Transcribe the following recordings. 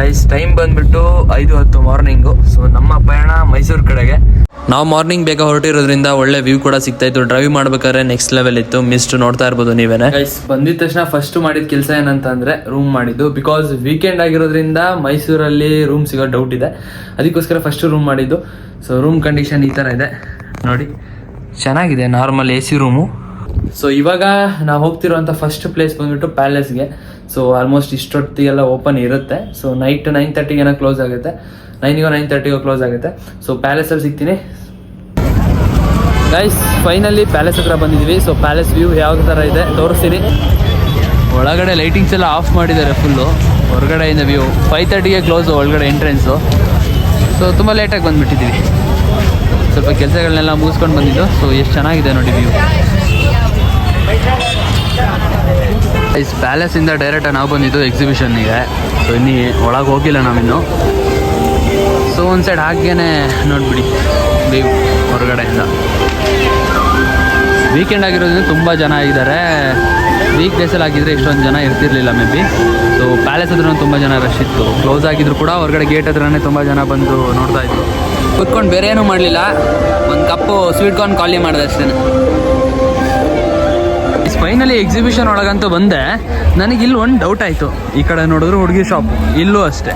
Guys time ಬಂದ್ಬಿಟ್ಟು 5:10 morning. So ನಮ್ಮ ಪಯಣ ಮೈಸೂರು ಕಡೆಗೆ. ನಾವು ಮಾರ್ನಿಂಗ್ ಬೇಗ ಹೊರಟಿರೋದ್ರಿಂದ ಒಳ್ಳೆ ವ್ಯೂ ಕೂಡ ಸಿಗ್ತಾ ಇತ್ತು. ಡ್ರೈವ್ ಮಾಡ್ಬೇಕಾದ್ರೆ ನೆಕ್ಸ್ಟ್ ಲೆವೆಲ್ ಇತ್ತು. ಮಿಸ್ಟ್ ನೋಡ್ತಾ ಇರ್ಬೋದು ನೀವೇನೆ. ಗೈಸ್ ಬಂದಿದ ತಕ್ಷಣ ಫಸ್ಟ್ ಮಾಡಿದ ಕೆಲಸ ಏನಂತ ಅಂದ್ರೆ ರೂಮ್ ಮಾಡಿದ್ದು. ಬಿಕಾಸ್ ವೀಕೆಂಡ್ ಆಗಿರೋದ್ರಿಂದ ಮೈಸೂರಲ್ಲಿ ರೂಮ್ ಸಿಗೋ ಡೌಟ್ ಇದೆ, ಅದಕ್ಕೋಸ್ಕರ ಫಸ್ಟ್ ರೂಮ್ ಮಾಡಿದ್ದು. ಸೊ ರೂಮ್ ಕಂಡೀಷನ್ ಈ ತರ ಇದೆ ನೋಡಿ, ಚೆನ್ನಾಗಿದೆ, ನಾರ್ಮಲ್ AC ರೂಮು. ಸೊ ಇವಾಗ ನಾವು ಹೋಗ್ತಿರೋಂಥ ಫಸ್ಟ್ ಪ್ಲೇಸ್ ಬಂದ್ಬಿಟ್ಟು ಪ್ಯಾಲೇಸ್ಗೆ. ಸೊ ಆಲ್ಮೋಸ್ಟ್ ಇಷ್ಟೊತ್ತಿಗೆಲ್ಲ ಓಪನ್ ಇರುತ್ತೆ. ಸೊ ನೈಟ್ 9:30 ಕ್ಲೋಸ್ ಆಗುತ್ತೆ, 9:30 ಕ್ಲೋಸ್ ಆಗುತ್ತೆ. ಸೊ ಪ್ಯಾಲೇಸಲ್ಲಿ ಸಿಗ್ತೀನಿ ಗೈಸ್. ಫೈನಲಿ ಪ್ಯಾಲೇಸ್ ಹತ್ರ ಬಂದಿದ್ವಿ. ಸೊ ಪ್ಯಾಲೇಸ್ ವ್ಯೂ ಯಾವ ಥರ ಇದೆ ತೋರಿಸ್ತೀನಿ. ಒಳಗಡೆ ಲೈಟಿಂಗ್ಸ್ ಎಲ್ಲ ಆಫ್ ಮಾಡಿದ್ದಾರೆ ಫುಲ್ಲು. ಹೊರಗಡೆಯಿಂದ ವ್ಯೂ 5:30 ಕ್ಲೋಸು ಒಳಗಡೆ ಎಂಟ್ರೆನ್ಸು. ಸೊ ತುಂಬ ಲೇಟಾಗಿ ಬಂದುಬಿಟ್ಟಿದ್ದೀವಿ, ಸ್ವಲ್ಪ ಕೆಲಸಗಳನ್ನೆಲ್ಲ ಮುಗಿಸ್ಕೊಂಡು ಬಂದಿದ್ದು. ಸೊ ಎಷ್ಟು ಚೆನ್ನಾಗಿದೆ ನೋಡಿ ವ್ಯೂ. ಇಸ್ ಪ್ಯಾಲೇಸಿಂದ ಡೈರೆಕ್ಟಾಗಿ ನಾವು ಬಂದಿದ್ದು ಎಕ್ಸಿಬಿಷನ್ನಿಗೆ. ಸೊ ಇನ್ನೂ ಒಳಗೆ ಹೋಗಿಲ್ಲ ನಾವಿನ್ನು. ಸೊ ಒಂದು ಸೈಡ್ ಹಾಗೇನೆ ನೋಡಿಬಿಡಿ ವ್ಯೂ ಹೊರಗಡೆಯಿಂದ. ವೀಕೆಂಡ್ ಆಗಿರೋದ್ರಿಂದ ತುಂಬ ಜನ ಆಗಿದ್ದಾರೆ. ವೀಕ್ ಡೇಸಲ್ಲಿ ಆಗಿದ್ರೆ ಇಷ್ಟೊಂದು ಜನ ಇರ್ತಿರ್ಲಿಲ್ಲ ಮೇ ಬಿ. ಸೊ ಪ್ಯಾಲೇಸ್ ಹತ್ರ ತುಂಬ ಜನ ರಶ್ ಇತ್ತು. ಕ್ಲೋಸ್ ಆಗಿದ್ರು ಕೂಡ ಹೊರಗಡೆ ಗೇಟ್ ಹತ್ರನೇ ತುಂಬ ಜನ ಬಂದು ನೋಡ್ತಾ ಇದ್ರು. ಕುತ್ಕೊಂಡು ಬೇರೆ ಏನೂ ಮಾಡಲಿಲ್ಲ, ಒಂದು ಕಪ್ಪು ಸ್ವೀಟ್ ಕಾರ್ನ್ ಖಾಲಿ ಮಾಡಿದೆ ಅಷ್ಟೇ. ಫೈನಲಿ ಎಕ್ಸಿಬಿಷನ್ ಒಳಗಂತೂ ಬಂದೆ. ನನಗೆ ಇಲ್ಲಿ ಒಂದು ಡೌಟ್ ಆಯಿತು. ಈ ಕಡೆ ನೋಡಿದ್ರೆ ಹುಡುಗಿ ಶಾಪ್, ಇಲ್ಲೂ ಅಷ್ಟೇ.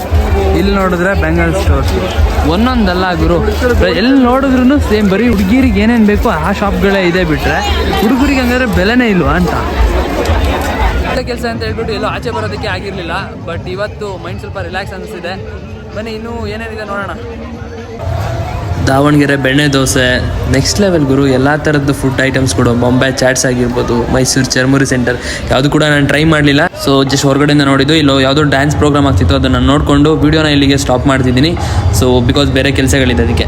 ಇಲ್ಲಿ ನೋಡಿದ್ರೆ ಬೆಂಗಲ್ ಸ್ಟೋರ್ಸ್. ಒಂದೊಂದಲ್ಲ ಗುರು, ಎಲ್ಲಿ ನೋಡಿದ್ರು ಸೇಮ್ ಬರೀ ಹುಡುಗಿರಿಗೆ ಏನೇನು ಬೇಕೋ ಆ ಶಾಪ್ಗಳೇ ಇದೆ, ಬಿಟ್ಟರೆ ಹುಡುಗರಿಗೆ ಹಂಗಾದ್ರೆ ಬೆಲೆನೇ ಇಲ್ವಾ ಅಂತ. ಒಳ್ಳೆ ಕೆಲಸ ಅಂತ ಹೇಳ್ಬಿಟ್ಟು ಎಲ್ಲೋ ಆಚೆ ಬರೋದಕ್ಕೆ ಆಗಿರಲಿಲ್ಲ. ಬಟ್ ಇವತ್ತು ಮೈಂಡ್ ಸ್ವಲ್ಪ ರಿಲ್ಯಾಕ್ಸ್ ಅನಿಸ್ತಿದೆ. ಬನ್ನಿ ಇನ್ನೂ ಏನೇನಿದೆ ನೋಡೋಣ. ದಾವಣಗೆರೆ ಬೆಣ್ಣೆ ದೋಸೆ ನೆಕ್ಸ್ಟ್ ಲೆವೆಲ್ ಗುರು. ಎಲ್ಲ ಥರದ್ದು ಫುಡ್ ಐಟಮ್ಸ್ ಕೊಡು. ಬಾಂಬೆ ಚಾಟ್ಸ್ ಆಗಿರ್ಬೋದು, ಮೈಸೂರು ಚರ್ಮುರಿ ಸೆಂಟರ್, ಯಾವುದು ಕೂಡ ನಾನು ಟ್ರೈ ಮಾಡಲಿಲ್ಲ. ಸೊ ಜಸ್ಟ್ ಹೊರಗಡೆಯಿಂದ ನೋಡಿದ್ದು. ಇಲ್ಲೋ ಯಾವುದೋ ಡ್ಯಾನ್ಸ್ ಪ್ರೋಗ್ರಾಮ್ ಆಗ್ತಿತ್ತು, ಅದನ್ನು ನೋಡಿಕೊಂಡು ವೀಡಿಯೋನ ಇಲ್ಲಿಗೆ ಸ್ಟಾಪ್ ಮಾಡ್ತಿದ್ದೀನಿ. ಸೊ ಬಿಕಾಸ್ ಬೇರೆ ಕೆಲಸಗಳಿದೆ ಅದಕ್ಕೆ.